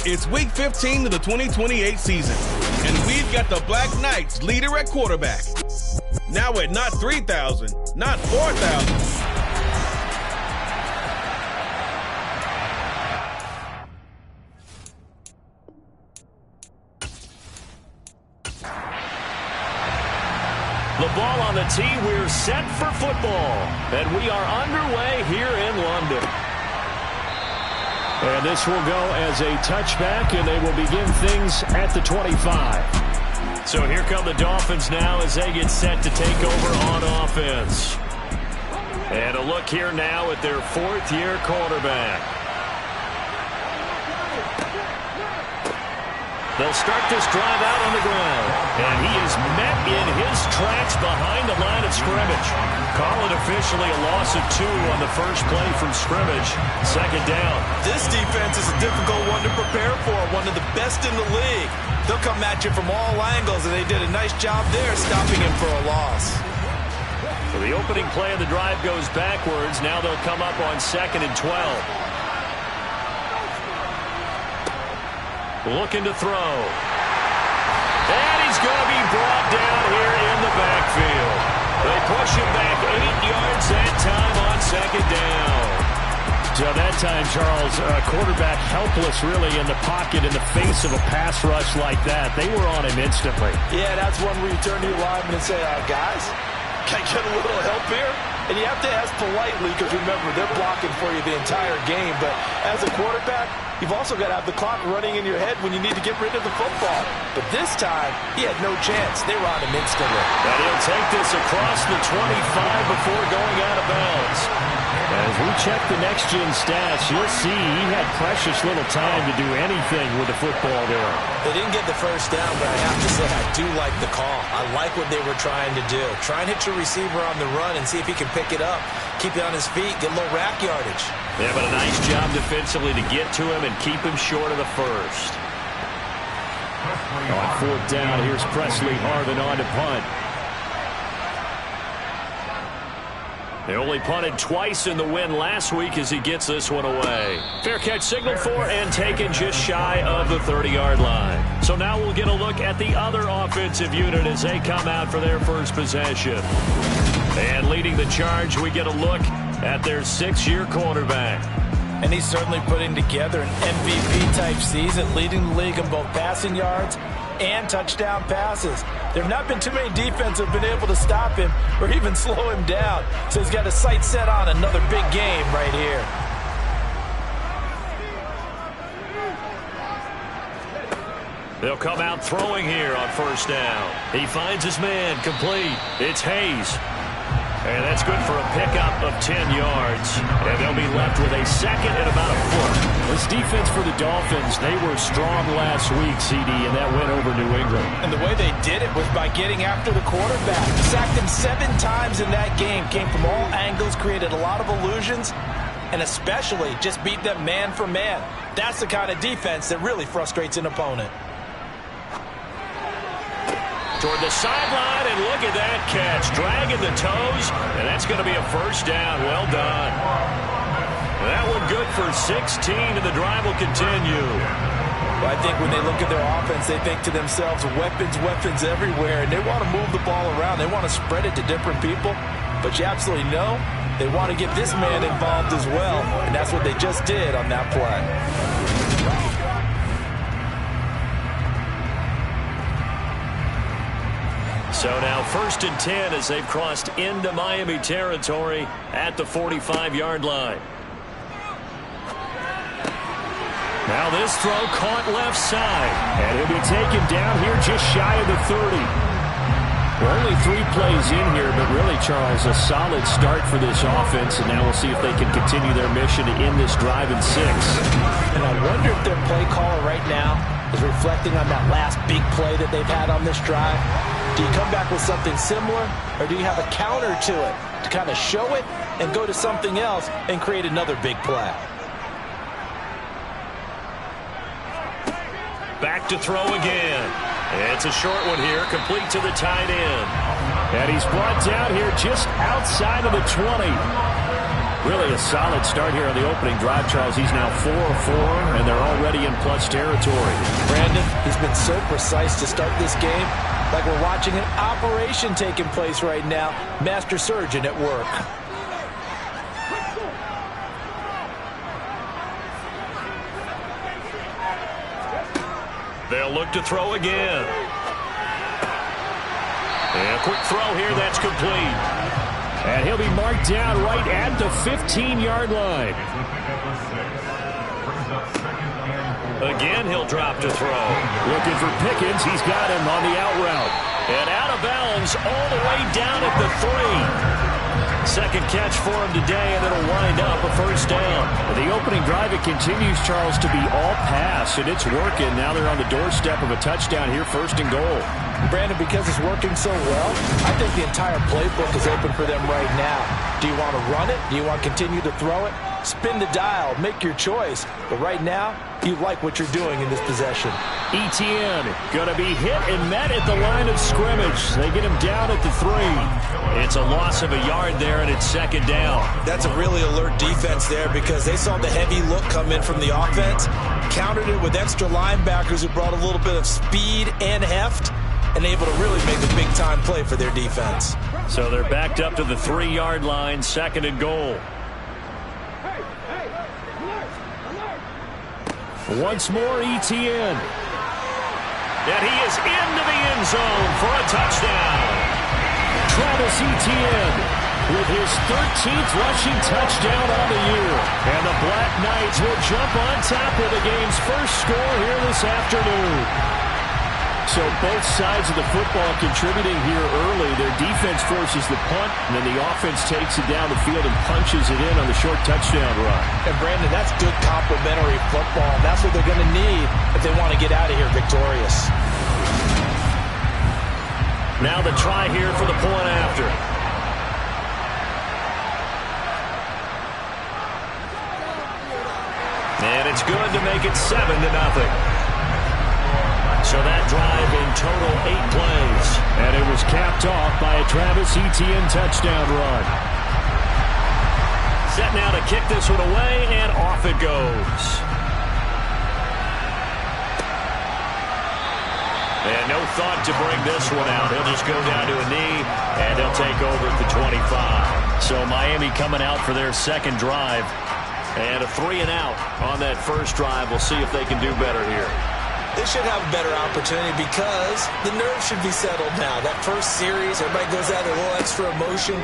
It's Week 15 of the 2028 season, and we've got the Black Knights leader at quarterback. Now at not 3,000, not 4,000. The ball on the tee, we're set for football, and we are underway here in London. And this will go as a touchback, and they will begin things at the 25. So here come the Dolphins now as they get set to take over on offense. And a look here now at their fourth-year quarterback. They'll start this drive out on the ground. And he is met in his tracks behind the line of scrimmage. Call it officially a loss of 2 on the first play from scrimmage. Second down. This defense is a difficult one to prepare for. One of the best in the league. They'll come at you from all angles, and they did a nice job there stopping him for a loss. So the opening play of the drive goes backwards. Now they'll come up on 2nd and 12. Looking to throw. And he's going to be brought down here in the backfield. They push him back 8 yards that time on second down. So that time, Charles, quarterback helpless really in the pocket in the face of a pass rush like that. They were on him instantly. Yeah, that's one where you turn to your lineman and say, guys, can I get a little help here? And you have to ask politely because, remember, they're blocking for you the entire game. But as a quarterback, you've also got to have the clock running in your head when you need to get rid of the football. But this time, he had no chance. They were on him instantly. And he'll take this across the 25 before going out of bounds. As we check the next-gen stats, you'll see he had precious little time to do anything with the football there. They didn't get the first down, but I have to say I do like the call. I like what they were trying to do. Try and hit your receiver on the run and see if he can pick it up. Keep it on his feet, get a little rack yardage. Yeah, but a nice job defensively to get to him and keep him short of the first. On 4th down, here's Presley Harvin on to punt. They only punted twice in the win last week as he gets this one away. Fair catch signaled for and taken just shy of the 30-yard line. So now we'll get a look at the other offensive unit as they come out for their first possession. And leading the charge, we get a look at their 6-year quarterback. And he's certainly putting together an MVP-type season, leading the league in both passing yards and touchdown passes. There have not been too many defenses that have been able to stop him or even slow him down. So he's got his sights set on another big game right here. They'll come out throwing here on first down. He finds his man complete. It's Hayes. And that's good for a pickup of 10 yards. And they'll be left with a second and about a foot. This defense for the Dolphins, they were strong last week, CD, and that went over New England. And the way they did it was by getting after the quarterback. Sacked him 7 times in that game. Came from all angles, created a lot of illusions, and especially just beat them man for man. That's the kind of defense that really frustrates an opponent. Toward the sideline, and look at that catch. Dragging the toes, and that's going to be a first down. Well done. That one good for 16, and the drive will continue. Well, I think when they look at their offense, they think to themselves, weapons, weapons everywhere, and they want to move the ball around. They want to spread it to different people, but you absolutely know they want to get this man involved as well, and that's what they just did on that play. So now 1st and 10 as they've crossed into Miami territory at the 45-yard line. Now this throw caught left side. And he'll be taken down here just shy of the 30. We're only 3 plays in here, but really, Charles, a solid start for this offense. And now we'll see if they can continue their mission to end this drive in 6. And I wonder if their play caller right now is reflecting on that last big play that they've had on this drive. Do you come back with something similar, or do you have a counter to it to kind of show it and go to something else and create another big play? Back to throw again. It's a short one here, complete to the tight end. And he's brought down here just outside of the 20. Really a solid start here on the opening drive, Charles. He's now 4 of 4, and they're already in plus territory. Brandon, he's been so precise to start this game, like we're watching an operation taking place right now. Master surgeon at work. They'll look to throw again. And a quick throw here, that's complete. And he'll be marked down right at the 15-yard line. Again, he'll drop to throw. Looking for Pickens. He's got him on the out route. And out of bounds all the way down at the 3. Second catch for him today, and it'll wind up a first down. The opening drive, it continues, Charles, to be all pass, and it's working. Now they're on the doorstep of a touchdown here, 1st and goal. Brandon, because it's working so well, I think the entire playbook is open for them right now. Do you want to run it? Do you want to continue to throw it? Spin the dial. Make your choice. But right now, you like what you're doing in this possession. Etienne going to be hit and met at the line of scrimmage. They get him down at the 3. It's a loss of a yard there, and it's 2nd down. That's a really alert defense there because they saw the heavy look come in from the offense, countered it with extra linebackers who brought a little bit of speed and heft, and able to really make a big-time play for their defense. So they're backed up to the 3-yard line, 2nd and goal. Once more, Etienne. And he is into the end zone for a touchdown. Travis Etienne with his 13th rushing touchdown on the year. And the Black Knights will jump on top of the game's first score here this afternoon. So both sides of the football contributing here early. Their defense forces the punt, and then the offense takes it down the field and punches it in on the short touchdown run. And, Brandon, that's good complementary football. That's what they're going to need if they want to get out of here victorious. Now the try here for the point after. And it's good to make it 7-0. So that drive in total 8 plays. And it was capped off by a Travis Etienne touchdown run. Set now to kick this one away, and off it goes. And no thought to bring this one out. He'll just go down to a knee, and he'll take over at the 25. So Miami coming out for their 2nd drive. And a 3-and-out on that first drive. We'll see if they can do better here. They should have a better opportunity because the nerves should be settled now. That first series, everybody goes out with a little extra emotion.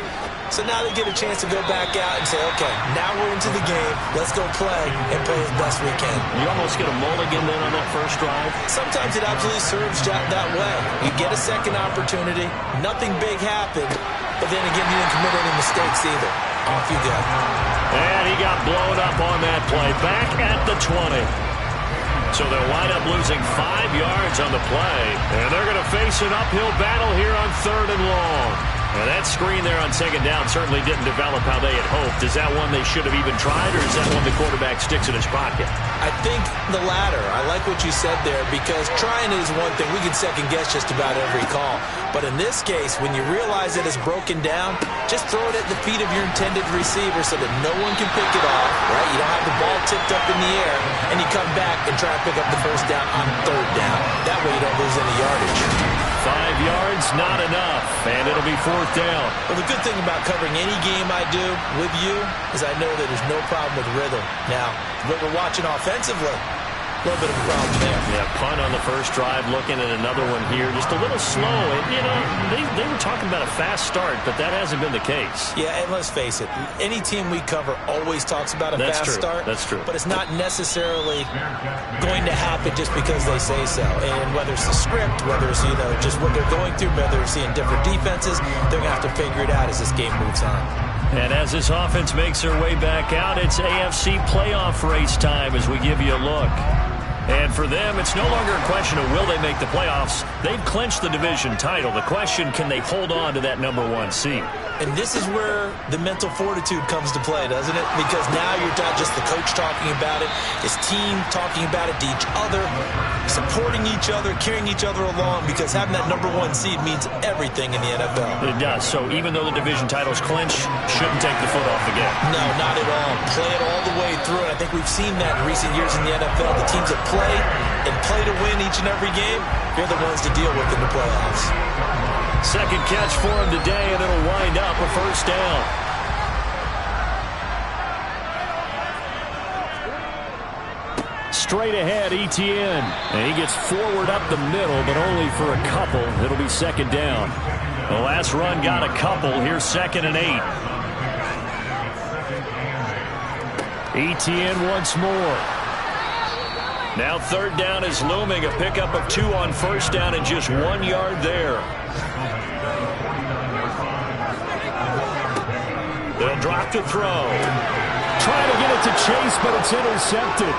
So now they get a chance to go back out and say, okay, now we're into the game. Let's go play and play as best we can. You almost get a mulligan then on that first drive? Sometimes it absolutely serves that way. You get a second opportunity. Nothing big happened. But then again, you didn't commit any mistakes either. Off you go. And he got blown up on that play. Back at the 20. So they'll wind up losing 5 yards on the play. And they're going to face an uphill battle here on 3rd and long. And that screen there on 2nd down certainly didn't develop how they had hoped. Is that one they should have even tried, or is that one the quarterback sticks in his pocket? I think the latter. I like what you said there because trying is one thing. We can second-guess just about every call. But in this case, when you realize that it's broken down, just throw it at the feet of your intended receiver so that no one can pick it off, right? You don't have the ball tipped up in the air, and you come back and try to pick up the first down on 3rd down. That way you don't lose any yardage. 5 yards, not enough, and it'll be 4th down. Well, the good thing about covering any game I do with you is I know that there's no problem with rhythm. Now, what we're watching offensively, a little bit of a problem there. Yeah, punt on the first drive, looking at another one here. Just a little slow. And, you know, they were talking about a fast start, but that hasn't been the case. Yeah, and let's face it, any team we cover always talks about a fast start. That's true. But it's not necessarily going to happen just because they say so. And whether it's the script, whether it's, you know, just what they're going through, whether they're seeing different defenses, they're going to have to figure it out as this game moves on. And as this offense makes their way back out, it's AFC playoff race time as we give you a look. And for them, it's no longer a question of will they make the playoffs. They've clinched the division title. The question, can they hold on to that #1 seed? And this is where the mental fortitude comes to play, doesn't it? Because now you're not just the coach talking about it, his team talking about it to each other, supporting each other, carrying each other along, because having that #1 seed means everything in the NFL. It does. So even though the division title's clinched, shouldn't take the foot off the gas. No, not at all. Play it all the way through. And I think we've seen that in recent years in the NFL. The teams that play and play to win each and every game, they're the ones to deal with in the playoffs. Second catch for him today, and it'll wind up a first down. Straight ahead, Etienne. And he gets forward up the middle, but only for a couple. It'll be second down. The last run got a couple. Here's 2nd and 8. Etienne once more. Now 3rd down is looming. A pickup of 2 on 1st down and just 1 yard there. They'll drop to throw. Trying to get it to Chase, but it's intercepted.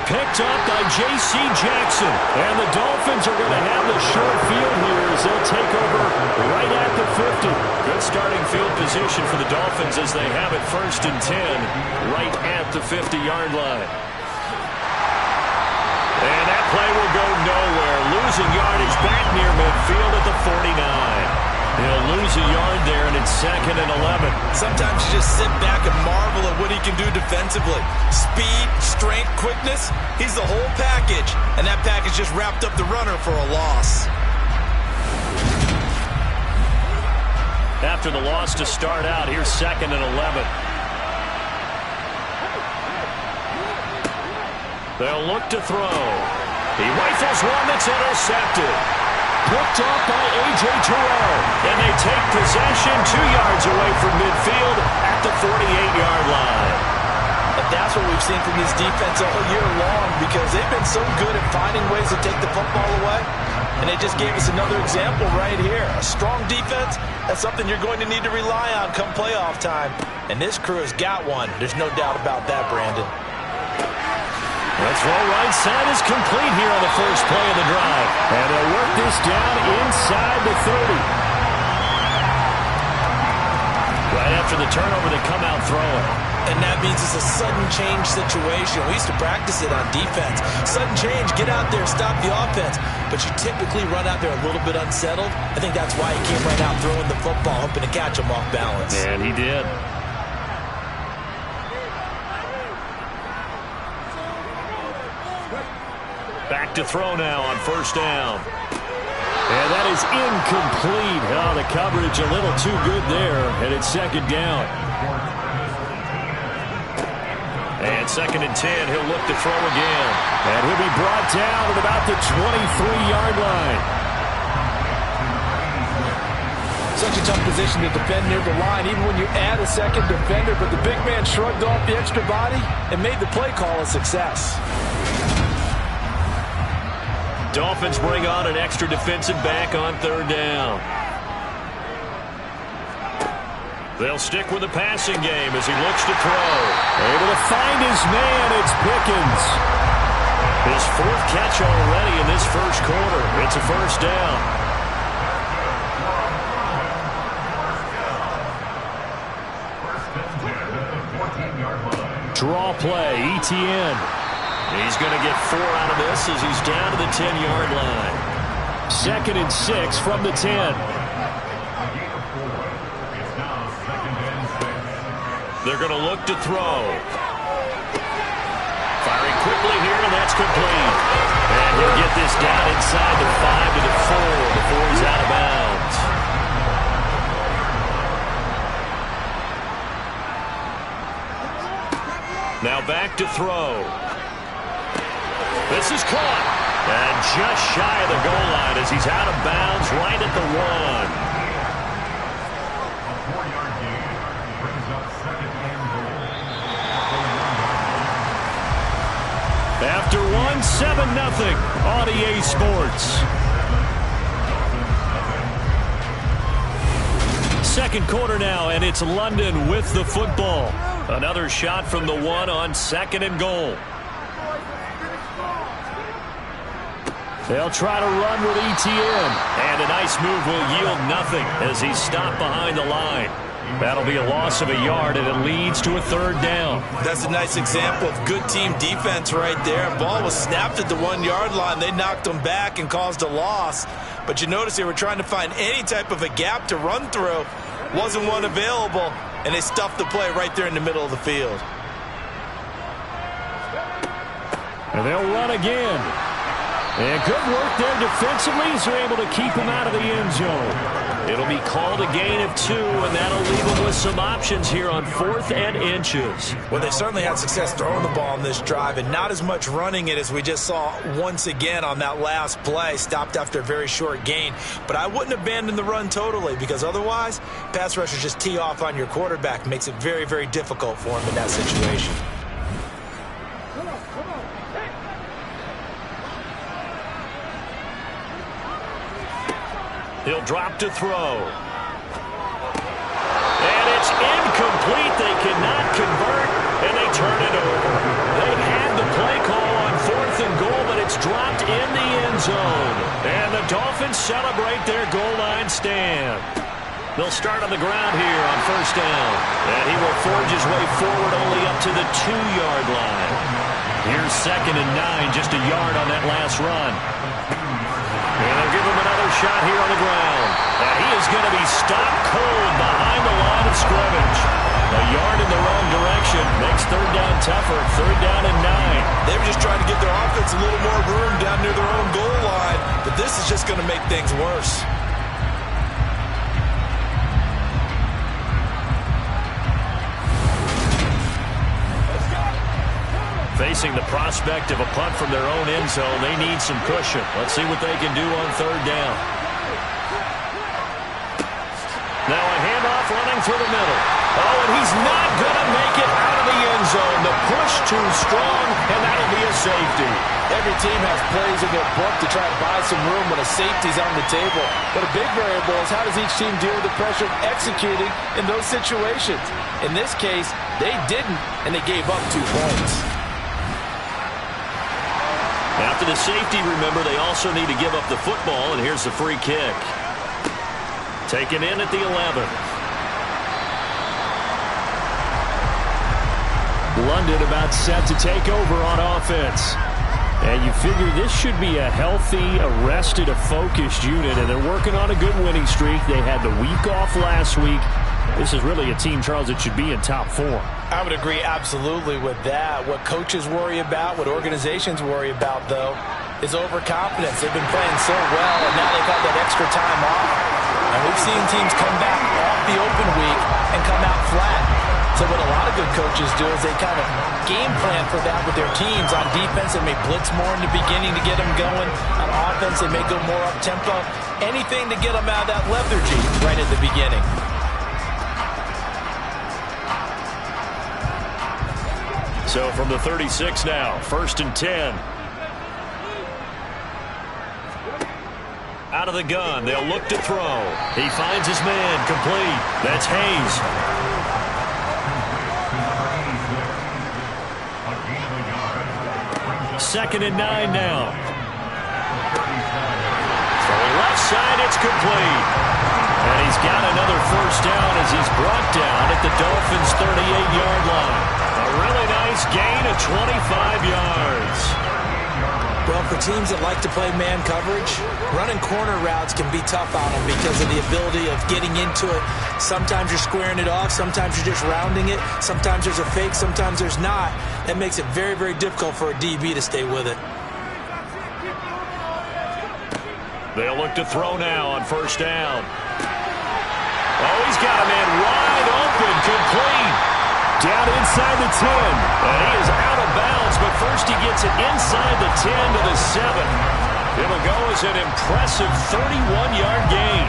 Picked up by J.C. Jackson. And the Dolphins are going to have the short field here as they'll take over right at the 50. Good starting field position for the Dolphins as they have it 1st and 10 right at the 50-yard line. And that play will go nowhere. Losing yardage back near midfield at the 49. He'll lose a yard there, and it's 2nd and 11. Sometimes you just sit back and marvel at what he can do defensively. Speed, strength, quickness, he's the whole package. And that package just wrapped up the runner for a loss. After the loss to start out, here's 2nd and 11. They'll look to throw. He rifles one that's intercepted. Picked off by A.J. Terrell. And they take possession 2 yards away from midfield at the 48-yard line. And that's what we've seen from this defense all year long, because they've been so good at finding ways to take the football away. And they just gave us another example right here. A strong defense, that's something you're going to need to rely on come playoff time. And this crew has got one. There's no doubt about that, Brandon. The throw right side is complete here on the first play of the drive. And they'll work this down inside the 30. Right after the turnover, they come out throwing. And that means it's a sudden change situation. We used to practice it on defense. Sudden change, get out there, stop the offense. But you typically run out there a little bit unsettled. I think that's why he came right out throwing the football, hoping to catch him off balance. And he did. Back to throw now on first down. And that is incomplete. Oh, the coverage a little too good there. And it's 2nd down. And 2nd and 10. He'll look to throw again. And he'll be brought down at about the 23-yard line. Such a tough position to defend near the line, even when you add a second defender. But the big man shrugged off the extra body and made the play call a success. Dolphins bring on an extra defensive back on 3rd down. They'll stick with the passing game as he looks to throw. Able to find his man. It's Pickens. His 4th catch already in this first quarter. It's a first down. Draw play, Etienne. He's going to get 4 out of this as he's down to the 10-yard line. 2nd and 6 from the 10. They're going to look to throw. Firing quickly here, and that's complete. And he'll get this down inside the 5 to the 4 before he's out of bounds. Now back to throw. This is caught. And just shy of the goal line as he's out of bounds right at the 1. After 1, 7-0 on EA Sports. Second quarter now, and it's London with the football. Another shot from the 1 on 2nd and goal. They'll try to run with ETN. And a nice move will yield nothing as he's stopped behind the line. That'll be a loss of a yard, and it leads to a third down. That's a nice example of good team defense right there. Ball was snapped at the 1-yard line. They knocked them back and caused a loss. But you notice they were trying to find any type of a gap to run through. Wasn't one available, and they stuffed the play right there in the middle of the field. And they'll run again. And good work there defensively as they're able to keep him out of the end zone. It'll be called a gain of 2, and that'll leave them with some options here on 4th and inches. Well, they certainly had success throwing the ball on this drive and not as much running it as we just saw once again on that last play, stopped after a very short gain. But I wouldn't abandon the run totally, because otherwise, pass rushers just tee off on your quarterback. Makes it very, very difficult for him in that situation. He'll drop to throw. And it's incomplete. They cannot convert, and they turn it over. They had the play call on 4th and goal, but it's dropped in the end zone. And the Dolphins celebrate their goal line stand. They'll start on the ground here on 1st down. And he will forge his way forward only up to the 2-yard line. Here's 2nd and 9, just a yard on that last run. And they'll give him another shot here on the ground. And he is going to be stopped cold behind the line of scrimmage. A yard in the wrong direction makes 3rd down tougher. 3rd down and 9. They were just trying to give their offense a little more room down near their own goal line. But this is just going to make things worse. Facing the prospect of a punt from their own end zone, they need some cushion. Let's see what they can do on 3rd down. Now a handoff running through the middle. Oh, and he's not going to make it out of the end zone. The push too strong, and that'll be a safety. Every team has plays in their book to try to buy some room when a safety's on the table. But a big variable is how does each team deal with the pressure of executing in those situations. In this case, they didn't, and they gave up 2 points. After the safety, remember, they also need to give up the football, and here's the free kick. Taken in at the 11. London about set to take over on offense. And you figure this should be a healthy, arrested, a focused unit, and they're working on a good winning streak. They had the week off last week. This is really a team, Charles, that should be in top 4. I would agree absolutely with that. What coaches worry about, what organizations worry about, though, is overconfidence. They've been playing so well, and now they've got that extra time off. And we've seen teams come back off the open week and come out flat. So what a lot of good coaches do is they kind of game plan for that with their teams. On defense, they may blitz more in the beginning to get them going. On offense, they may go more up-tempo. Anything to get them out of that lethargy right at the beginning. So from the 36 now, 1st and 10. Out of the gun, they'll look to throw. He finds his man, complete. That's Hayes. Second and 9 now. From left side, it's complete. And he's got another 1st down as he's brought down at the Dolphins' 38-yard line. A really nice gain of 25 yards. Well, for teams that like to play man coverage, running corner routes can be tough on them because of the ability of getting into it. Sometimes you're squaring it off. Sometimes you're just rounding it. Sometimes there's a fake. Sometimes there's not. That makes it very, very difficult for a DB to stay with it. They'll look to throw now on 1st down. Oh, he's got a man wide open, complete. Down inside the 10. And he is out of bounds, but first he gets it inside the 10 to the 7. It'll go as an impressive 31-yard gain.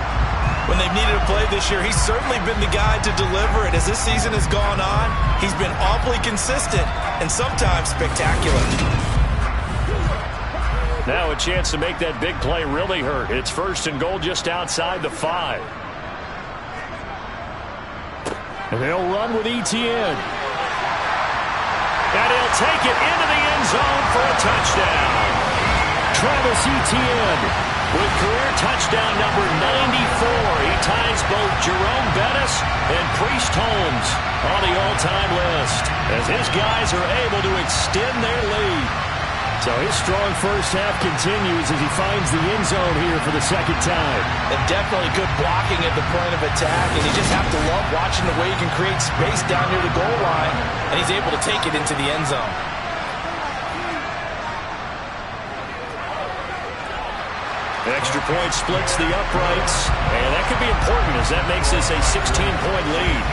When they've needed a play this year, he's certainly been the guy to deliver it. As this season has gone on, he's been awfully consistent and sometimes spectacular. Now a chance to make that big play really hurt. It's 1st and goal just outside the 5. And they'll run with ETN. And he'll take it into the end zone for a touchdown. Travis Etienne with career touchdown number 94. He ties both Jerome Bettis and Priest Holmes on the all-time list as his guys are able to extend their lead. So his strong first half continues as he finds the end zone here for the second time. And definitely good blocking at the point of attack, and you just have to love watching the way he can create space down near the goal line, and he's able to take it into the end zone. Extra point splits the uprights, and that could be important as that makes this a 16-point lead.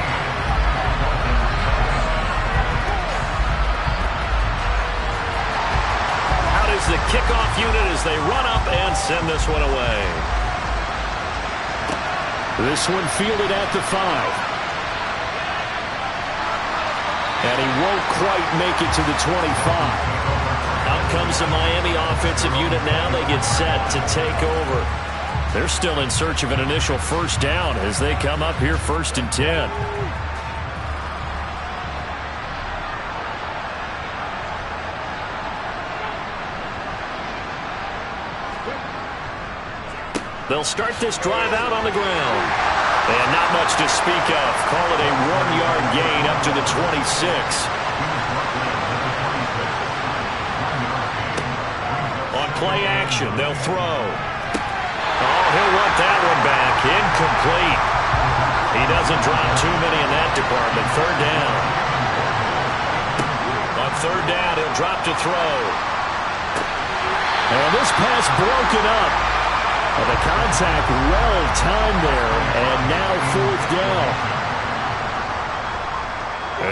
Out is the kickoff unit as they run up and send this one away. This one fielded at the 5. And he won't quite make it to the 25. Out comes the Miami offensive unit now. They get set to take over. They're still in search of an initial first down as they come up here 1st and 10. They'll start this drive out on the ground. And not much to speak of. Call it a 1-yard gain up to the 26. Play action. They'll throw. Oh, he'll want that one back. Incomplete. He doesn't drop too many in that department. 3rd down. On 3rd down, he'll drop to throw. And this pass broken up. The contact well timed there. And now 4th down.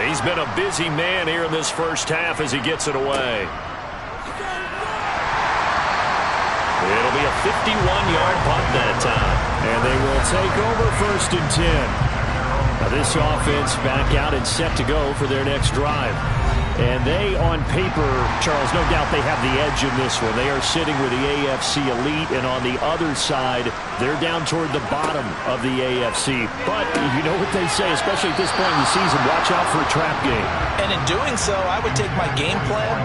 He's been a busy man here in this first half as he gets it away. It'll be a 51-yard punt that time. And they will take over 1st and 10. Now this offense back out and set to go for their next drive. And they, on paper, Charles, no doubt they have the edge in this one. They are sitting with the AFC elite, and on the other side, they're down toward the bottom of the AFC. But you know what they say, especially at this point in the season, watch out for a trap game. And in doing so, I would take my game plan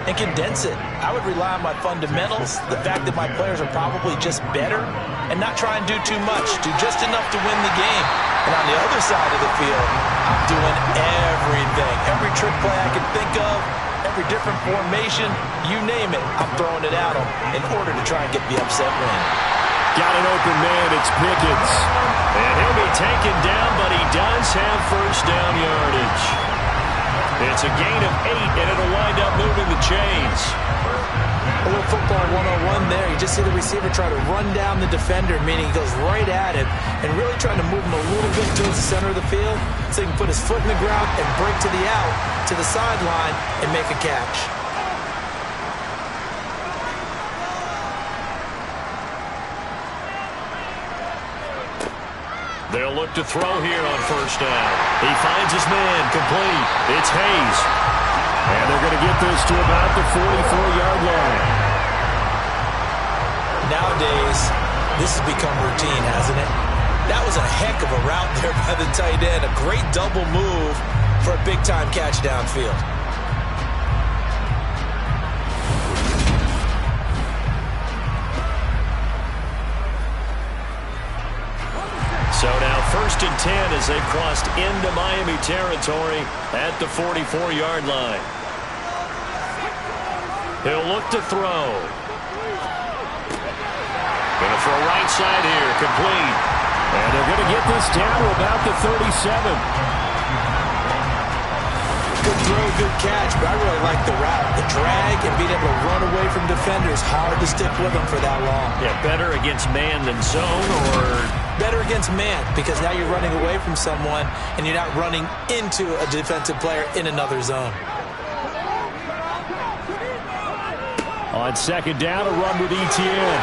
and condense it. I would rely on my fundamentals, the fact that my players are probably just better, and not try and do too much, do just enough to win the game. And on the other side of the field, I'm doing everything. Every trick play I can think of, every different formation, you name it, I'm throwing it at them in order to try and get the upset win. Got an open man, it's Pickens. And he'll be taken down, but he does have first down yardage. It's a gain of 8, and it'll wind up moving the chains. A little football 101 there. You just see the receiver try to run down the defender, meaning he goes right at it, and really trying to move him a little bit towards the center of the field so he can put his foot in the ground and break to the out, to the sideline, and make a catch. They'll look to throw here on first down. He finds his man, complete. It's Hayes. And they're going to get this to about the 44-yard line. Nowadays, this has become routine, hasn't it? That was a heck of a route there by the tight end. A great double move for a big-time catch downfield. So now 1st and 10 as they've crossed into Miami territory at the 44-yard line. He'll look to throw. Going to throw right side here, complete. And they're going to get this down to about the 37. Good throw, good catch, but I really like the route. The drag and being able to run away from defenders. Hard to stick with them for that long. Yeah, better against man than zone, or better against man, because now you're running away from someone and you're not running into a defensive player in another zone. On 2nd down, a run with Etienne.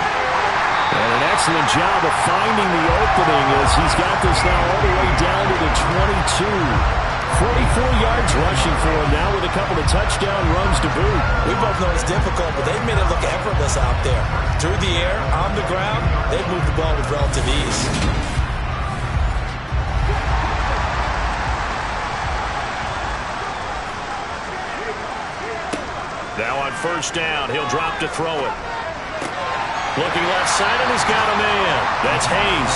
And an excellent job of finding the opening as he's got this now all the way down to the 22. 44 yards rushing for him now with a couple of touchdown runs to boot. We both know it's difficult, but they've made it look effortless out there. Through the air, on the ground, they've moved the ball with relative ease. Now on 1st down, he'll drop to throw it. Looking left side, and he's got a man. That's Hayes.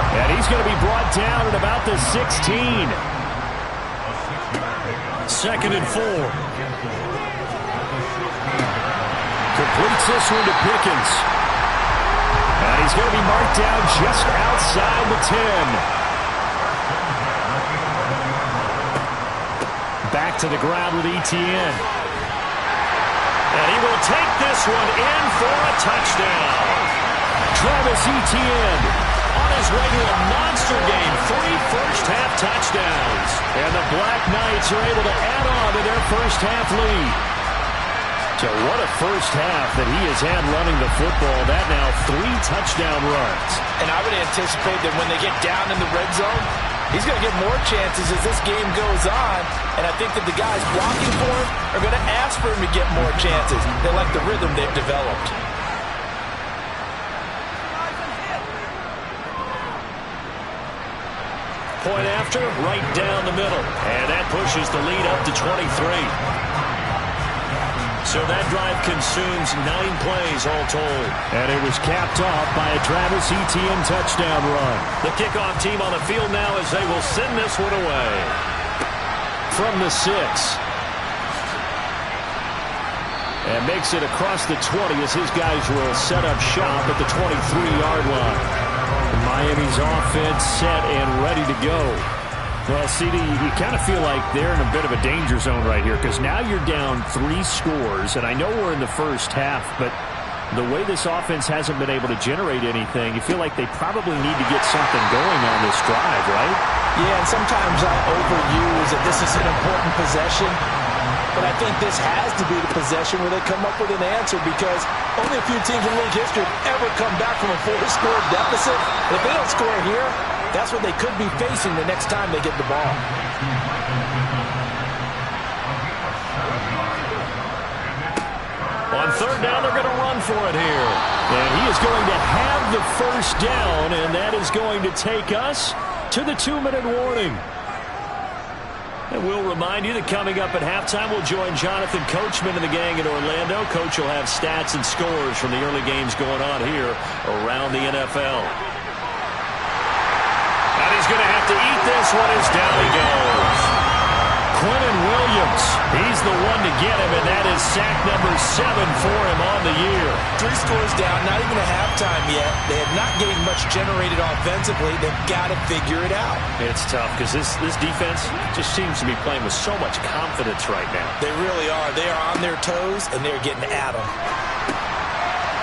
And he's going to be brought down at about the 16. 2nd and 4. Completes this one to Pickens. And he's going to be marked down just outside the 10. Back to the ground with Etienne. And he will take this one in for a touchdown. Travis Etienne on his way to a monster game. 3 first-half touchdowns. And the Black Knights are able to add on to their first-half lead. So what a first half that he has had running the football. That now 3 touchdown runs. And I would anticipate that when they get down in the red zone, he's going to get more chances as this game goes on. And I think that the guys blocking for him are going to ask for him to get more chances. They like the rhythm they've developed. Point after, right down the middle. And that pushes the lead up to 23. So that drive consumes 9 plays all told. And it was capped off by a Travis Etienne touchdown run. The kickoff team on the field now as they will send this one away. From the 6. And makes it across the 20 as his guys will set up shop at the 23-yard line. Miami's offense set and ready to go. Well, CD, you kind of feel like they're in a bit of a danger zone right here because now you're down 3 scores, and I know we're in the first half, but the way this offense hasn't been able to generate anything, you feel like they probably need to get something going on this drive, right? Yeah, and sometimes I overuse that this is an important possession, but I think this has to be the possession where they come up with an answer because only a few teams in league history have ever come back from a 4-score deficit. And if they don't score here, that's what they could be facing the next time they get the ball. On 3rd down, they're going to run for it here. And he is going to have the first down, and that is going to take us to the 2-minute warning. And we'll remind you that coming up at halftime, we'll join Jonathan Coachman and the gang in Orlando. Coach will have stats and scores from the early games going on here around the NFL. And he's going to have to eat this one as down he goes. Quentin Williams, he's the one to get him, and that is sack number 7 for him on the year. 3 scores down, not even a halftime yet. They have not getting much generated offensively. They've got to figure it out. It's tough because this defense just seems to be playing with so much confidence right now. They really are. They are on their toes, and they're getting at them.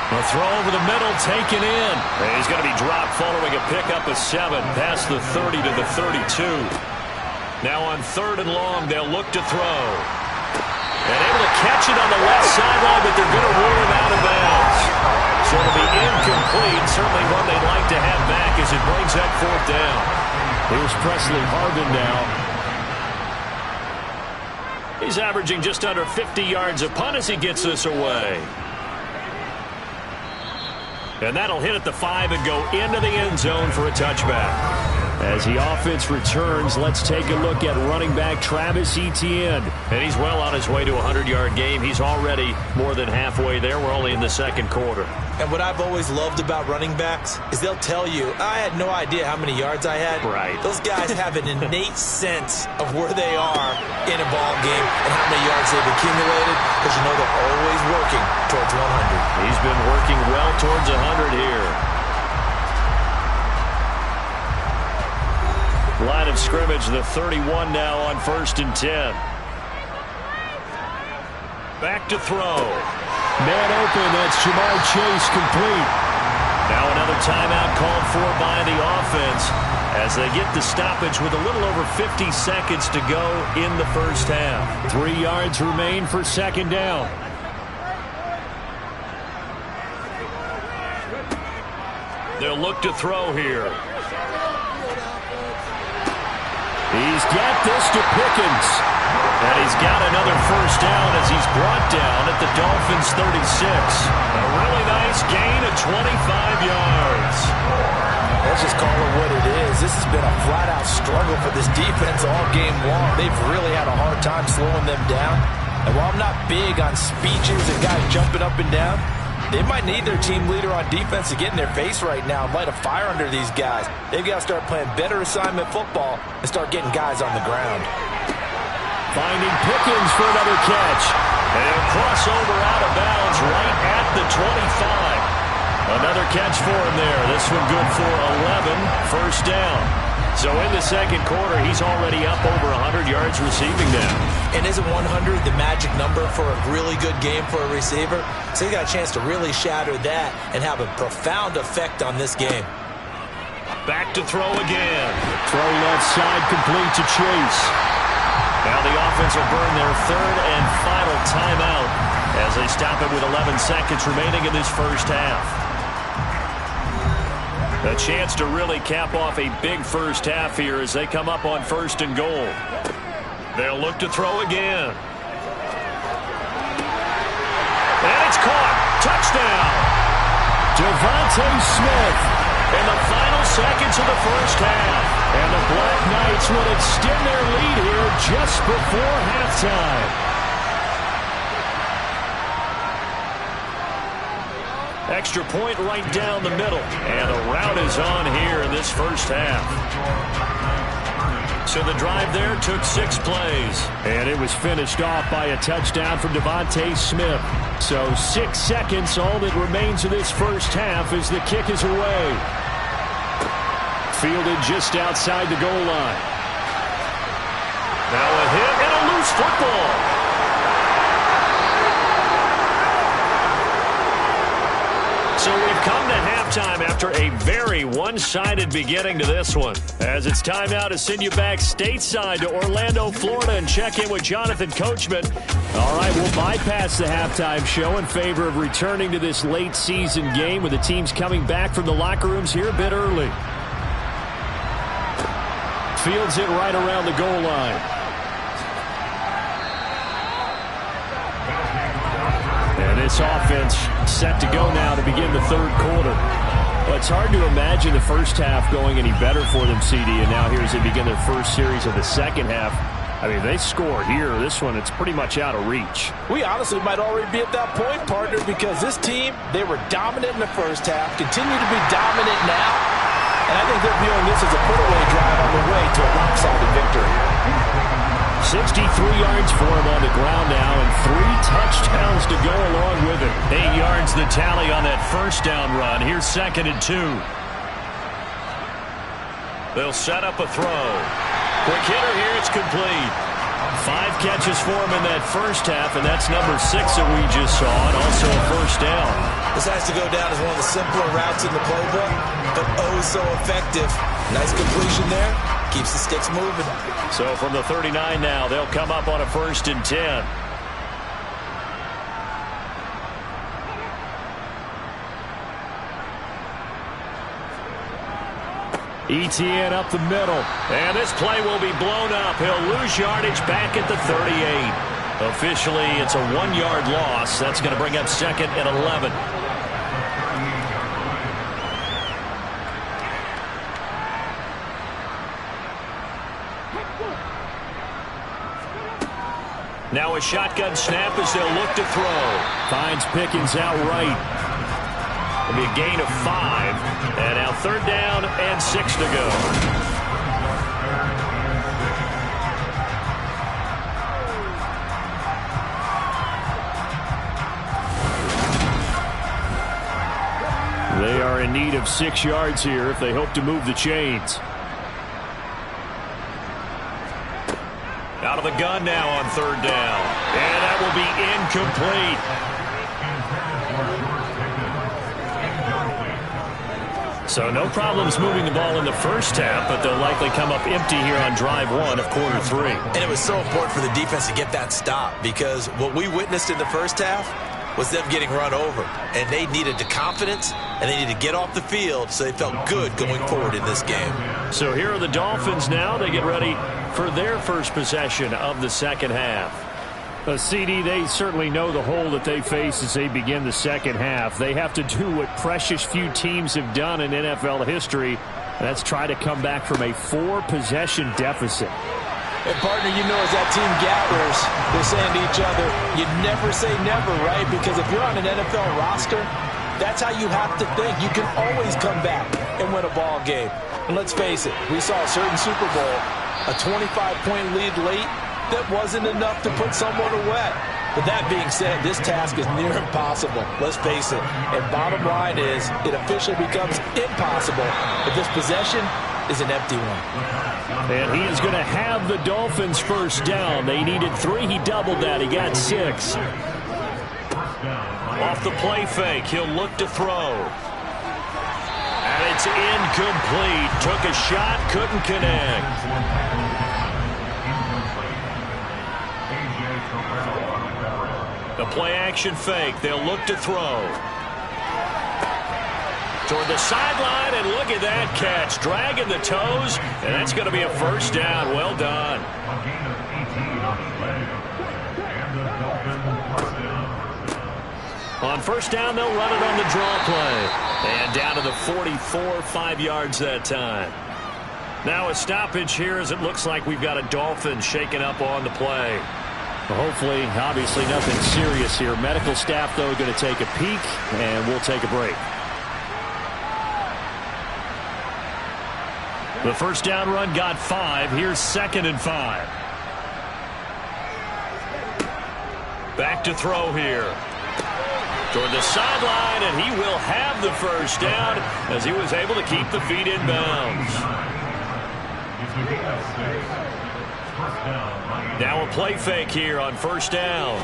A throw over the middle, taken in. And he's going to be dropped following a pickup of 7 past the 30 to the 32. Now on 3rd and long, they'll look to throw. And able to catch it on the left sideline, but they're going to rule him out of bounds. So it'll be incomplete. Certainly one they'd like to have back as it brings up 4th down. Here's Presley Harvin now. He's averaging just under 50 yards a punt as he gets this away. And that'll hit at the 5 and go into the end zone for a touchback. As the offense returns, let's take a look at running back Travis Etienne. And he's well on his way to a 100-yard game. He's already more than halfway there. We're only in the 2nd quarter. And what I've always loved about running backs is they'll tell you, I had no idea how many yards I had. Right. Those guys have an innate sense of where they are in a ball game and how many yards they've accumulated because you know they're always working towards 100. He's been working well towards 100 here. Line of scrimmage, the 31 now on 1st and 10. Back to throw. Man open, that's Jamar Chase complete. Now another timeout called for by the offense as they get the stoppage with a little over 50 seconds to go in the first half. 3 yards remain for 2nd down. They'll look to throw here. He's got this to Pickens. And he's got another first down as he's brought down at the Dolphins' 36. A really nice gain of 25 yards. Let's just call it what it is. This has been a flat-out struggle for this defense all game long. They've really had a hard time slowing them down. And while I'm not big on speeches and guys jumping up and down, They might need their team leader on defense to get in their face right now and light a fire under these guys. They've got to start playing better assignment football and start getting guys on the ground. Finding Pickens for another catch. And he'll cross over out of bounds right at the 25. Another catch for him there. This one good for 11. First down. So in the second quarter, he's already up over 100 yards receiving now. And isn't 100 the magic number for a really good game for a receiver? So he got a chance to really shatter that and have a profound effect on this game. Back to throw again. Throw left side complete to Chase. Now the offense will burn their third and final timeout as they stop it with 11 seconds remaining in this first half. A chance to really cap off a big first half here as they come up on first and goal. They'll look to throw again. And it's caught. Touchdown. Devontae Smith in the final seconds of the first half. And the Black Knights will extend their lead here just before halftime. Extra point right down the middle. And a rout is on here in this first half. So the drive there took 6 plays. And it was finished off by a touchdown from Devontae Smith. So 6 seconds, all that remains of this first half as the kick is away. Fielded just outside the goal line. Now a hit and a loose football. So we've come to halftime after a very one-sided beginning to this one. As it's time now to send you back stateside to Orlando, Florida, and check in with Jonathan Coachman. All right, we'll bypass the halftime show in favor of returning to this late-season game with the teams coming back from the locker rooms here a bit early. Fields it right around the goal line. And this offense set to go now to begin the third quarter. Well, it's hard to imagine the first half going any better for them, CD, and now here as they begin their first series of the second half. I mean, they score here. This one, it's pretty much out of reach. We honestly might already be at that point, partner, because this team, they were dominant in the first half, continue to be dominant now, and I think they're viewing this as a put-away drive on the way to a lopsided victory. 63 yards for him on the ground now and 3 touchdowns to go along with it. 8 yards the tally on that first down run. Here's 2nd and 2. They'll set up a throw. Quick hitter here. It's complete. 5 catches for him in that first half, and that's number 6 that we just saw, and also a first down. This has to go down as one of the simpler routes in the playbook, but oh so effective. Nice completion there. Keeps the sticks moving. So from the 39 now, they'll come up on a 1st and 10. ETN up the middle. And this play will be blown up. He'll lose yardage back at the 38. Officially, it's a 1-yard loss. That's going to bring up 2nd and 11. Now a shotgun snap as they'll look to throw. Finds Pickens outright. It'll be a gain of 5. And now 3rd down and 6 to go. They are in need of 6 yards here if they hope to move the chains. Out of the gun now on 3rd down. And that will be incomplete. So no problems moving the ball in the first half, but they'll likely come up empty here on drive 1 of quarter 3. And it was so important for the defense to get that stop, because what we witnessed in the first half was them getting run over. And they needed the confidence, and they needed to get off the field so they felt good going forward in this game. So here are the Dolphins now. They get ready for their first possession of the second half. CD, they certainly know the hole that they face as they begin the second half. They have to do what precious few teams have done in NFL history, and that's try to come back from a 4-possession deficit. And partner, you know, as that team gathers, they're saying to each other, you never say never, right? Because if you're on an NFL roster, that's how you have to think. You can always come back and win a ball game. And let's face it, we saw a certain Super Bowl, a 25-point lead late, that wasn't enough to put someone away. But that being said, this task is near impossible. Let's face it. And bottom line is, it officially becomes impossible if this possession is an empty one. And he is going to have the Dolphins first down. They needed 3. He doubled that. He got 6. Off the play fake, he'll look to throw. And it's incomplete. Took a shot, couldn't connect. The play action fake. They'll look to throw. Toward the sideline, and look at that catch. Dragging the toes, and that's going to be a first down. Well done. On first down, they'll run it on the draw play. And down to the 44, 5 yards that time. Now a stoppage here as it looks like we've got a Dolphin shaking up on the play. Well, hopefully, obviously nothing serious here. Medical staff, though, going to take a peek, and we'll take a break. The first down run got 5. Here's 2nd and 5. Back to throw here. Toward the sideline, and he will have the first down as he was able to keep the feet in bounds. Now a play fake here on first down.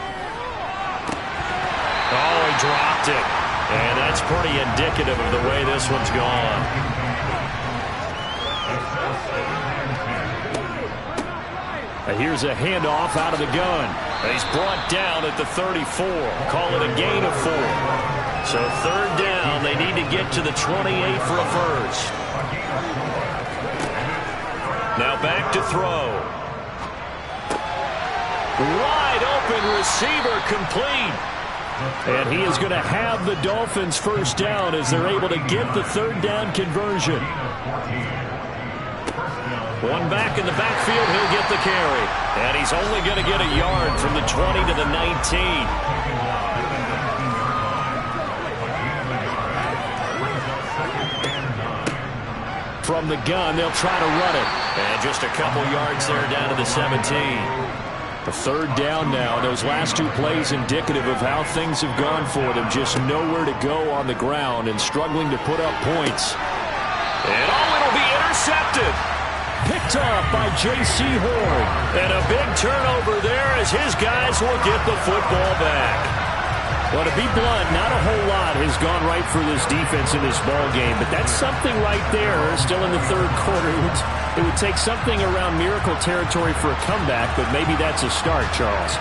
Oh, he dropped it. And that's pretty indicative of the way this one's gone. Here's a handoff out of the gun. He's brought down at the 34. Call it a gain of 4. So 3rd down. They need to get to the 28 for a first. Now back to throw. Wide open receiver, complete. And he is going to have the Dolphins first down as they're able to get the 3rd down conversion. One back in the backfield, he'll get the carry. And he's only going to get a yard from the 20 to the 19. From the gun, they'll try to run it. And just a couple yards there down to the 17. The 3rd down now. Those last 2 plays indicative of how things have gone for them. Just nowhere to go on the ground and struggling to put up points. And it'll be intercepted. Picked up by J.C. Horn. And a big turnover there as his guys will get the football back. Well, to be blunt, not a whole lot has gone right for this defense in this ball game, but that's something right there. Still in the 3rd quarter. It would take something around miracle territory for a comeback, but maybe that's a start, Charles.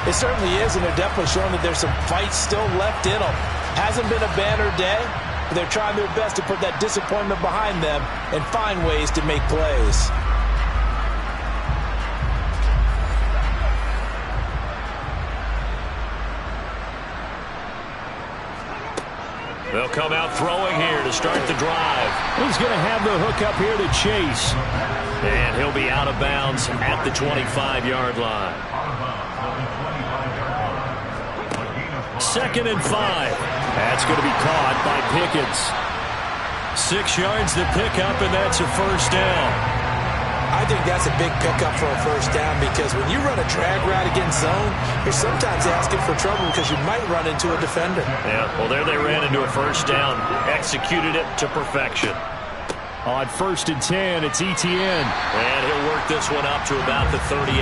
It certainly is, and they're definitely showing that there's some fight still left in them. Hasn't been a banner day, but they're trying their best to put that disappointment behind them and find ways to make plays. They'll come out throwing here to start the drive. He's going to have the hook up here to Chase. And he'll be out of bounds at the 25-yard line. 2nd and 5. That's going to be caught by Pickens. 6 yards to pick up, and that's a first down. I think that's a big pickup for a first down because when you run a drag route against zone, you're sometimes asking for trouble because you might run into a defender. Yeah, well, there they ran into a first down. Executed it to perfection. On 1st and 10, it's Etienne. And he'll work this one up to about the 38.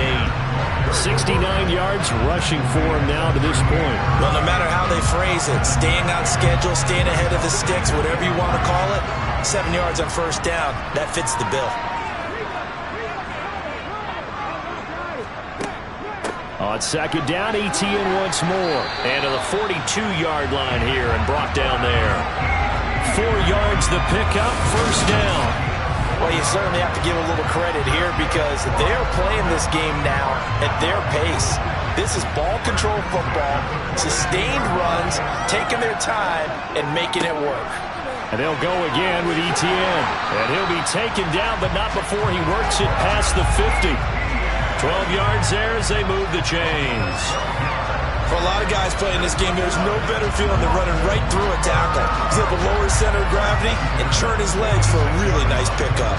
69 yards rushing for him now to this point. Well, no matter how they phrase it, staying on schedule, staying ahead of the sticks, whatever you want to call it, 7 yards on first down, that fits the bill. On 2nd down, Etienne once more. And to the 42-yard line here and brought down there. 4 yards the pickup, first down. Well, you certainly have to give a little credit here because they're playing this game now at their pace. This is ball control football, sustained runs, taking their time, and making it work. And they'll go again with Etienne. And he'll be taken down, but not before he works it past the 50. 12 yards there as they move the chains. For a lot of guys playing this game, there's no better feeling than running right through a tackle. He's able to lower his center of gravity and turn his legs for a really nice pickup.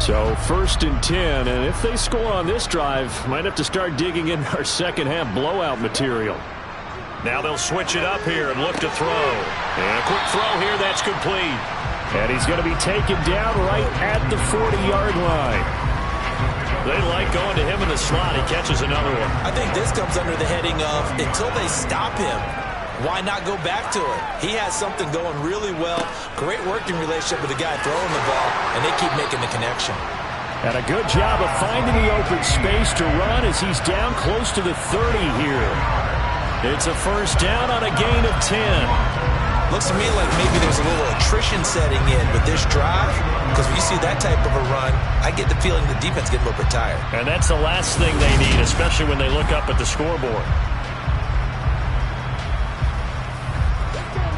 So 1st and 10, and if they score on this drive, might have to start digging in our second half blowout material. Now they'll switch it up here and look to throw. And a quick throw here, that's complete. And he's going to be taken down right at the 40-yard line. They like going to him in the slot. He catches another one. I think this comes under the heading of until they stop him, why not go back to it? He has something going really well. Great working relationship with the guy throwing the ball, and they keep making the connection. And a good job of finding the open space to run as he's down close to the 30 here. It's a first down on a gain of 10. Looks to me like maybe there's a little attrition setting in with this drive, because when you see that type of a run, I get the feeling the defense getting a little bit tired. And that's the last thing they need, especially when they look up at the scoreboard.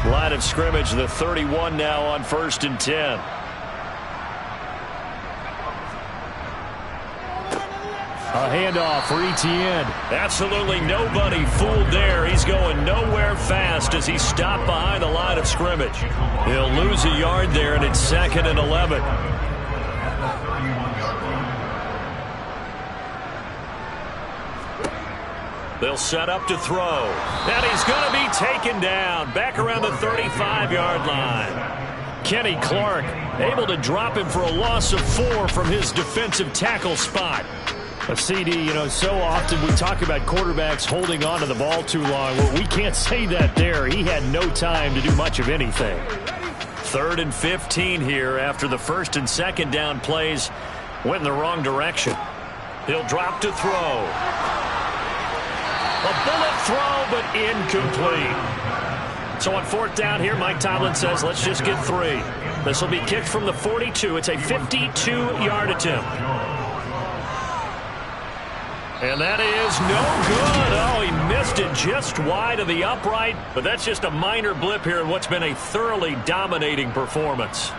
Line of scrimmage, the 31 now on 1st and 10. A handoff for Etienne. Absolutely nobody fooled there. He's going nowhere fast as he's stopped behind the line of scrimmage. He'll lose a yard there, and it's 2nd and 11. They'll set up to throw. And he's going to be taken down back around the 35-yard line. Kenny Clark able to drop him for a loss of 4 from his defensive tackle spot. A CD, so often we talk about quarterbacks holding on to the ball too long. Well, we can't say that there. He had no time to do much of anything. 3rd and 15 here after the 1st and 2nd down plays went in the wrong direction. He'll drop to throw. A bullet throw, but incomplete. So on 4th down here, Mike Tomlin says, let's just get 3. This will be kicked from the 42. It's a 52-yard attempt. And that is no good. Oh, he missed it just wide of the upright. But that's just a minor blip here in what's been a thoroughly dominating performance.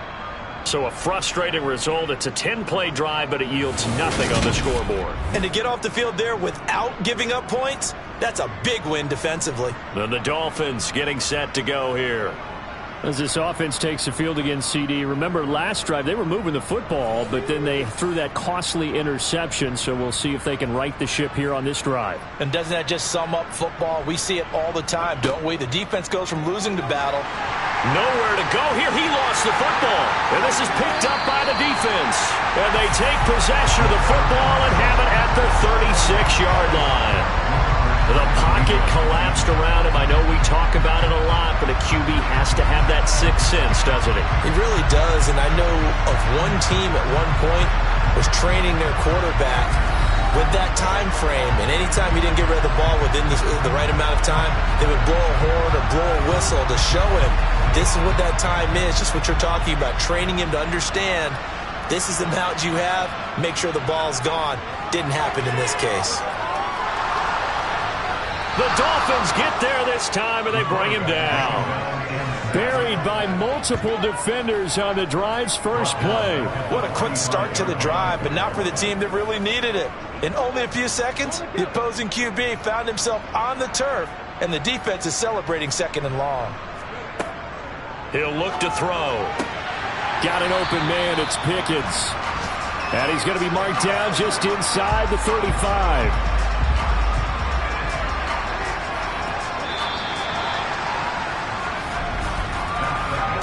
So a frustrating result. It's a 10-play drive, but it yields nothing on the scoreboard. And to get off the field there without giving up points, that's a big win defensively. Then the Dolphins getting set to go here. As this offense takes the field against CD, remember last drive they were moving the football, but then they threw that costly interception, so we'll see if they can right the ship here on this drive. And doesn't that just sum up football? We see it all the time, don't we? The defense goes from losing to battle. Nowhere to go here. He lost the football, and this is picked up by the defense. And they take possession of the football and have it at the 36-yard line. The pocket collapsed around him. I know we talk about it a lot, but a QB has to have that sixth sense, doesn't he? He really does, and I know of one team at one point was training their quarterback with that time frame, and anytime he didn't get rid of the ball within the right amount of time, they would blow a horn or blow a whistle to show him this is what that time is, just what you're talking about, training him to understand this is the amount you have, make sure the ball's gone. Didn't happen in this case. The Dolphins get there this time, and they bring him down. Buried by multiple defenders on the drive's first play. What a quick start to the drive, but not for the team that really needed it. In only a few seconds, the opposing QB found himself on the turf, and the defense is celebrating 2nd and long. He'll look to throw. Got an open man, it's Pickens. And he's going to be marked down just inside the 35.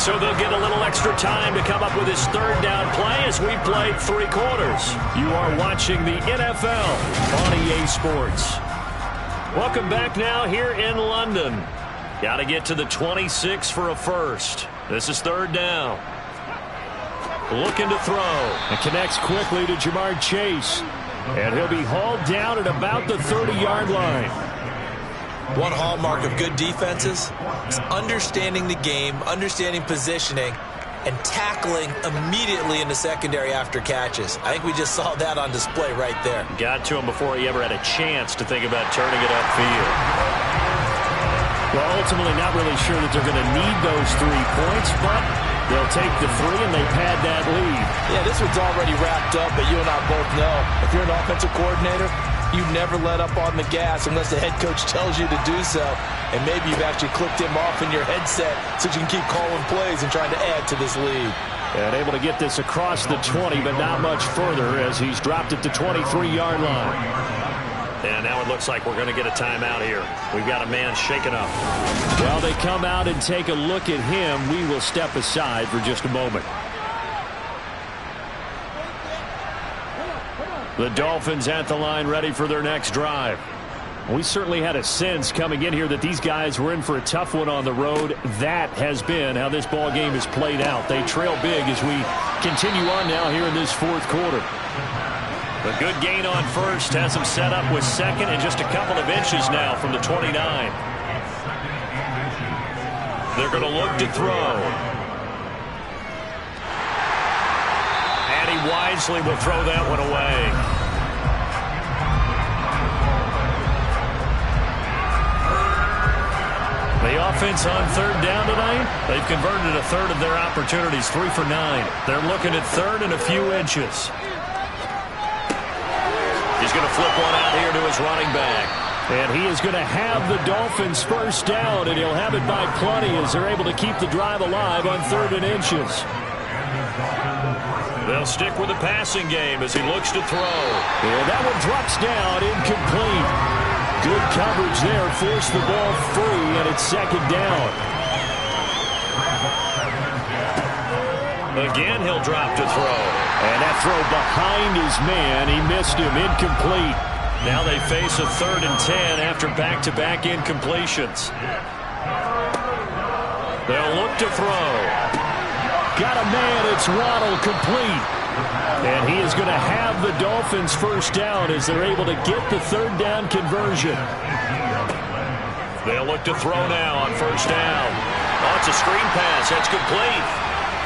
So they'll get a little extra time to come up with his 3rd down play as we played 3 quarters. You are watching the NFL on EA Sports. Welcome back now here in London. Got to get to the 26 for a first. This is 3rd down. Looking to throw. And connects quickly to Jamar Chase. And he'll be hauled down at about the 30-yard line. One hallmark of good defenses is understanding the game, understanding positioning, and tackling immediately in the secondary after catches. I think we just saw that on display right there. Got to him before he ever had a chance to think about turning it upfield. Well, ultimately not really sure that they're going to need those 3 points, but they'll take the 3 and they pad that lead. Yeah, this one's already wrapped up, but you and I both know if you're an offensive coordinator, you never let up on the gas unless the head coach tells you to do so. And maybe you've actually clicked him off in your headset so you can keep calling plays and trying to add to this lead. And able to get this across the 20, but not much further as he's dropped it to 23-yard line. And now it looks like we're going to get a timeout here. We've got a man shaken up. Well, they come out and take a look at him. We will step aside for just a moment. The Dolphins at the line ready for their next drive. We certainly had a sense coming in here that these guys were in for a tough one on the road. That has been how this ball game is played out. They trail big as we continue on now here in this fourth quarter. A good gain on first has them set up with second and just a couple of inches now from the 29. They're going to look to throw. And he wisely will throw that one away. The offense on third down tonight, they've converted a third of their opportunities, 3 for 9. They're looking at third and a few inches. He's going to flip one out here to his running back. And he is going to have the Dolphins first down, and he'll have it by plenty as they're able to keep the drive alive on third and inches. They'll stick with the passing game as he looks to throw. And that one drops down, incomplete. Good coverage there, forced the ball free, and it's second down. Again, he'll drop to throw. And that throw behind his man, he missed him, incomplete. Now they face a 3rd and 10 after back-to-back incompletions. They'll look to throw. Got a man, it's Waddle, complete. And he is going to have the Dolphins first down as they're able to get the third down conversion. They'll look to throw now on first down. Oh, it's a screen pass. That's complete.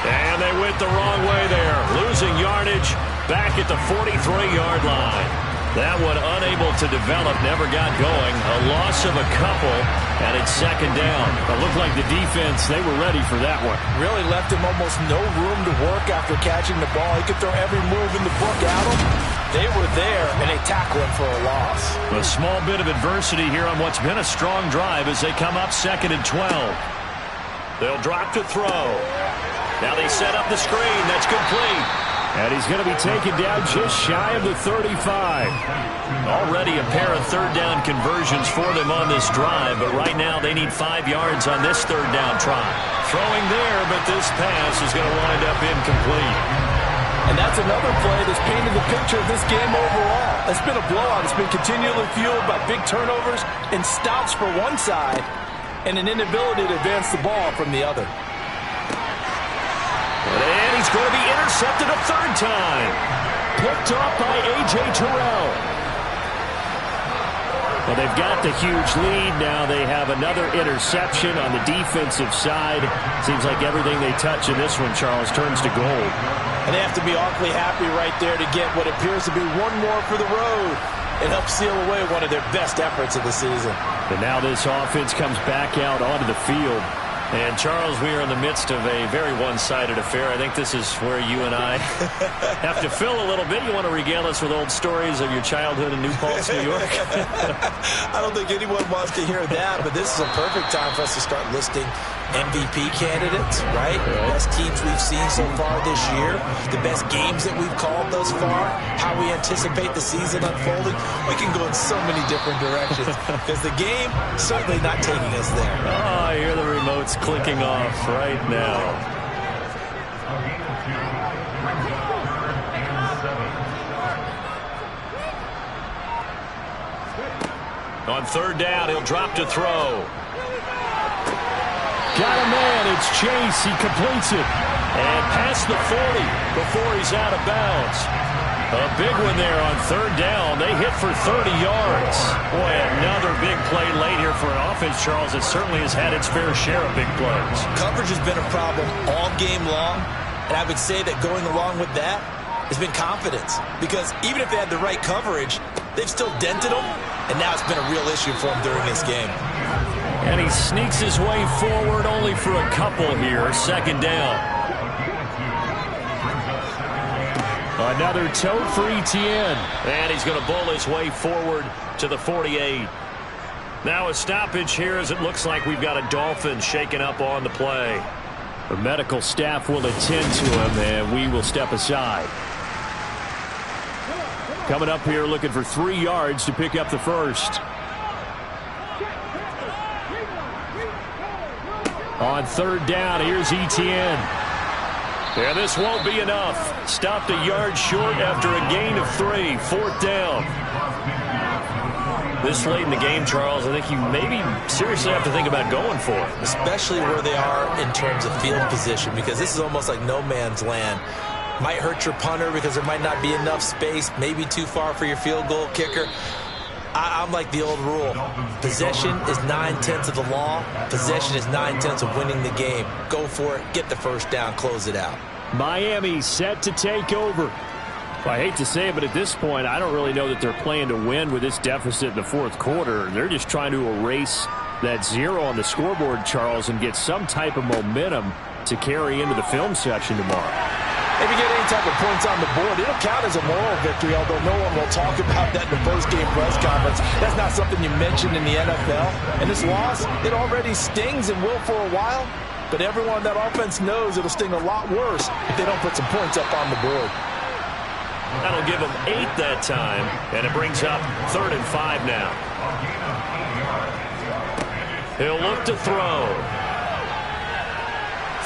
And they went the wrong way there. Losing yardage back at the 43-yard line. That one unable to develop, never got going. A loss of a couple, and it's second down. It looked like the defense, they were ready for that one. Really left him almost no room to work after catching the ball. He could throw every move in the book at him. They were there, and they tackle him for a loss. A small bit of adversity here on what's been a strong drive as they come up 2nd and 12. They'll drop to throw. Now they set up the screen. That's complete. And he's going to be taken down just shy of the 35. Already a pair of third down conversions for them on this drive, but right now they need 5 yards on this third down try. Throwing there, but this pass is going to wind up incomplete. And that's another play that's painted the picture of this game overall. It's been a blowout. It's been continually fueled by big turnovers and stops for one side and an inability to advance the ball from the other. And he's going to be intercepted a third time. Picked off by A.J. Terrell. Well, they've got the huge lead. Now they have another interception on the defensive side. Seems like everything they touch in this one, Charles, turns to gold. And they have to be awfully happy right there to get what appears to be one more for the road. It helps seal away one of their best efforts of the season. And now this offense comes back out onto the field. And, Charles, we are in the midst of a very one-sided affair. I think this is where you and I have to fill a little bit. You want to regale us with old stories of your childhood in New Paltz, New York? I don't think anyone wants to hear that, but this is a perfect time for us to start listing MVP candidates, right? The best teams we've seen so far this year, the best games that we've called thus far, how we anticipate the season unfolding. We can go in so many different directions because the game certainly not taking us there. Oh, I hear the remotes clicking off right now. On third down, he'll drop to throw. Got a man, it's Chase, he completes it. And past the 40 before he's out of bounds. A big one there on third down. They hit for 30 yards. Boy, another big play late here for an offense, Charles, that certainly has had its fair share of big plays. Coverage has been a problem all game long, and I would say that going along with that, has been confidence. Because even if they had the right coverage, they've still dented them, and now it's been a real issue for them during this game. And he sneaks his way forward only for a couple here. Second down. Another tote for Etienne. And he's going to bowl his way forward to the 48. Now a stoppage here as it looks like we've got a Dolphin shaken up on the play. The medical staff will attend to him, and we will step aside. Coming up here looking for 3 yards to pick up the first. On third down, here's Etienne. And this won't be enough. Stopped a yard short after a gain of 3. Fourth down. This late in the game, Charles, I think you maybe seriously have to think about going for it. Especially where they are in terms of field position, because this is almost like no man's land. Might hurt your punter because there might not be enough space, maybe too far for your field goal kicker. I'm like the old rule. Possession is 9/10 of the law. Possession is 9/10 of winning the game. Go for it. Get the first down. Close it out. Miami set to take over. Well, I hate to say it, but at this point, I don't really know that they're playing to win with this deficit in the fourth quarter. They're just trying to erase that 0 on the scoreboard, Charles, and get some type of momentum to carry into the film session tomorrow. If you get any type of points on the board, it'll count as a moral victory, although no one will talk about that in the post-game press conference. That's not something you mentioned in the NFL. And this loss, it already stings and will for a while, but everyone on that offense knows it'll sting a lot worse if they don't put some points up on the board. That'll give them 8 that time, and it brings up 3rd and 5 now. He'll look to throw.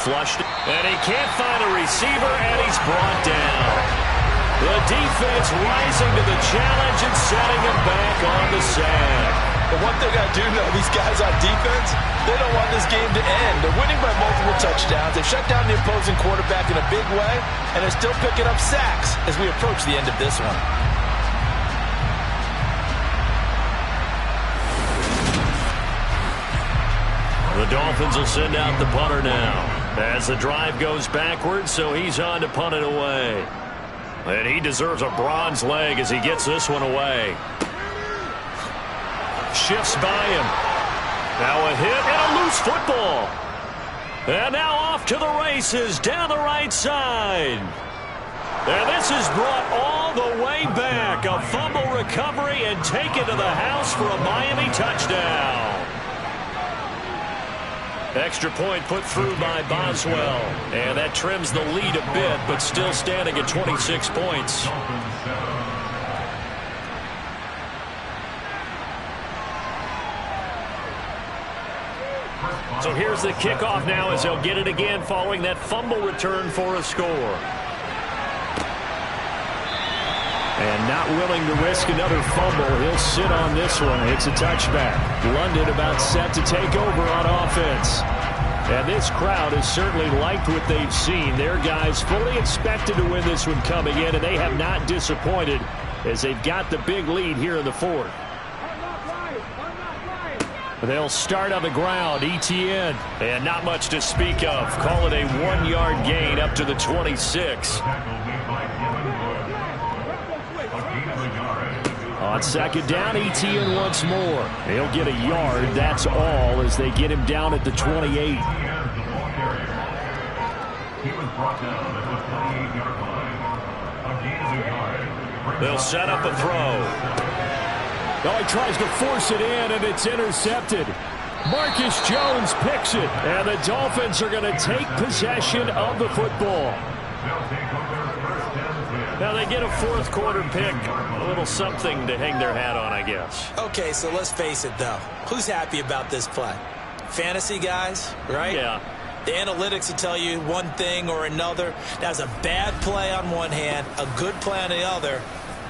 Flushed, and he can't find a receiver, and he's brought down. The defense rising to the challenge and setting him back on the sack. But one thing I do know, these guys on defense, they don't want this game to end. They're winning by multiple touchdowns. They've shut down the opposing quarterback in a big way, and they're still picking up sacks as we approach the end of this one. The Dolphins will send out the punter now as the drive goes backwards, so he's on to punt it away. And he deserves a bronze leg as he gets this one away. Shifts by him. Now a hit and a loose football. And now off to the races down the right side. And this is brought all the way back. A fumble recovery and taken to the house for a Miami touchdown. Extra point put through by Boswell. And that trims the lead a bit, but still standing at 26 points. So here's the kickoff now as they'll get it again following that fumble return for a score. And not willing to risk another fumble, he'll sit on this one. It's a touchback. London about set to take over on offense. And this crowd has certainly liked what they've seen. Their guys fully expected to win this one coming in, and they have not disappointed as they've got the big lead here in the fourth. They'll start on the ground. Etienne. And not much to speak of. Call it a 1-yard gain up to the 26. On second down, Etienne once more. He'll get a yard. That's all as they get him down at the 28. They'll set up a throw. Oh, he tries to force it in, and it's intercepted. Marcus Jones picks it, and the Dolphins are going to take possession of the football. Now they get a fourth quarter pick. A little something to hang their hat on, I guess. Okay, so let's face it, though. Who's happy about this play? Fantasy guys, right? Yeah. The analytics will tell you one thing or another. That's a bad play on one hand, a good play on the other.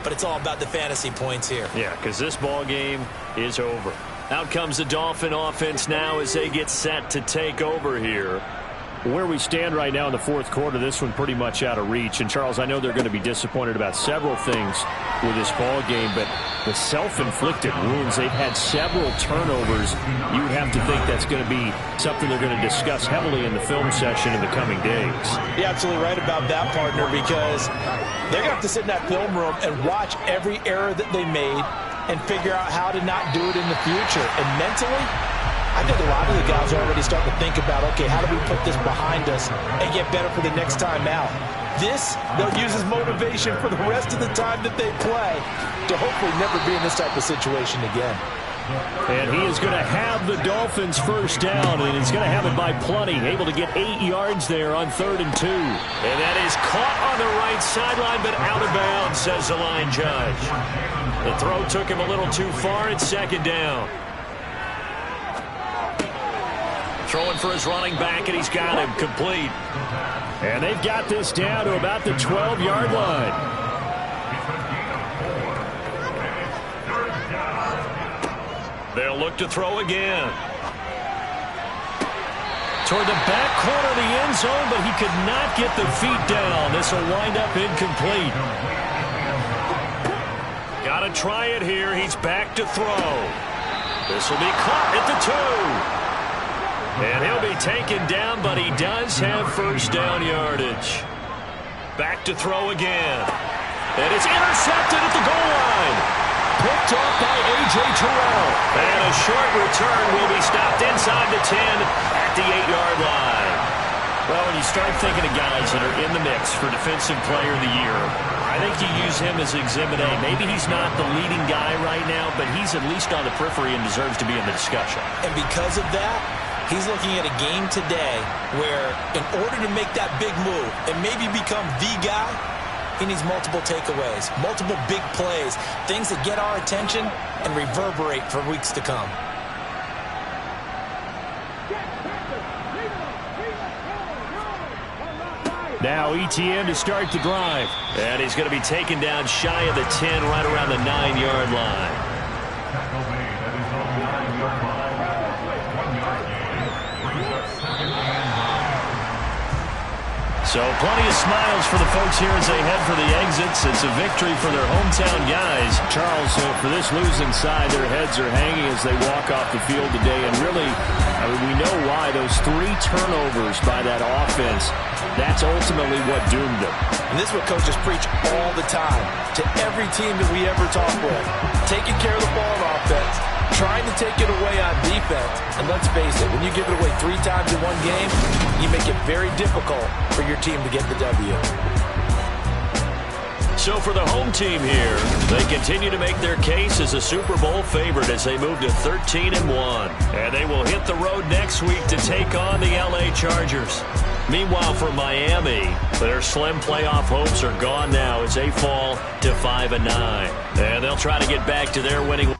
But it's all about the fantasy points here. Yeah, because this ball game is over. Out comes the Dolphin offense now as they get set to take over here. Where we stand right now in the fourth quarter, this one pretty much out of reach. And, Charles, I know they're going to be disappointed about several things with this ball game, but the self-inflicted wounds, they've had several turnovers. You have to think that's going to be something they're going to discuss heavily in the film session in the coming days. You're absolutely right about that, partner, because they're going to have to sit in that film room and watch every error that they made and figure out how to not do it in the future. And mentally, I think a lot of the guys are already starting to think about, okay, how do we put this behind us and get better for the next time out? This, they'll use as motivation for the rest of the time that they play to hopefully never be in this type of situation again. And he is going to have the Dolphins first down, and he's going to have it by plenty. Able to get 8 yards there on 3rd and 2. And that is caught on the right sideline, but out of bounds, says the line judge. The throw took him a little too far. It's 2nd down. Throwing for his running back, and he's got him complete. And they've got this down to about the 12-yard line. They'll look to throw again. Toward the back corner of the end zone, but he could not get the feet down. This will wind up incomplete. Got to try it here. He's back to throw. This will be caught at the 2. And he'll be taken down, but he does have first down yardage. Back to throw again. And it's intercepted at the goal line. Picked off by A.J. Terrell. And a short return will be stopped inside the 10 at the 8-yard line. Well, when you start thinking of guys that are in the mix for Defensive Player of the Year, I think you use him as Exhibit A. Maybe he's not the leading guy right now, but he's at least on the periphery and deserves to be in the discussion. And because of that, he's looking at a game today where in order to make that big move and maybe become the guy, he needs multiple takeaways, multiple big plays, things that get our attention and reverberate for weeks to come. Now ETN to start the drive. And he's going to be taken down shy of the 10, right around the 9-yard line. So plenty of smiles for the folks here as they head for the exits. It's a victory for their hometown guys. Charles, for this losing side, their heads are hanging as they walk off the field today. And really, I mean, we know why. Those 3 turnovers by that offense, that's ultimately what doomed them. And this is what coaches preach all the time to every team that we ever talk with. Taking care of the ball on offense, trying to take it away on defense. And let's face it, when you give it away 3 times in one game, you make it very difficult for your team to get the W. So for the home team here, they continue to make their case as a Super Bowl favorite as they move to 13-1. And they will hit the road next week to take on the L.A. Chargers. Meanwhile, for Miami, their slim playoff hopes are gone now as they fall to 5-9. And they'll try to get back to their winning